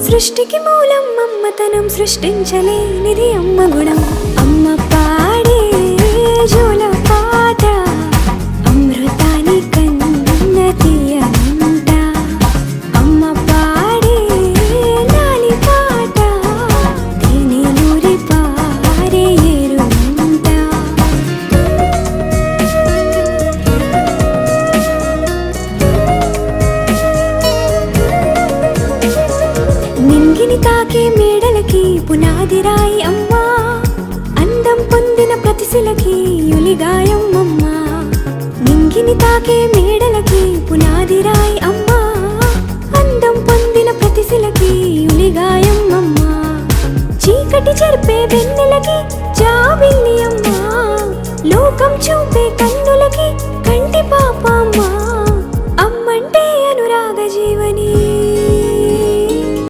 సృష్టికి మూలం మమ్మతనం సృష్టించలేనిది అమ్మ గుణం. అమ్మ పాడే జోల పాట అమృతాని కన్న తీయనంట. అమ్మ పాడే లాలి పాట తేనె నూరి పారే ఏరునంట. నింగిని తాకే మేడలకి పునాది రాయి అమ్మా, అందం పొందిన ప్రతిశిలకి యులిగాయం అమ్మా. నింగిని తాకే మేడలకి పునాది రాయి అమ్మా, అందం పొందిన ప్రతిశిలకి యులిగాయం అమ్మా. చీకటి చెరిపే వెన్నెలకి జాబిల్లి అమ్మా, లోకం చూపే కన్నులకి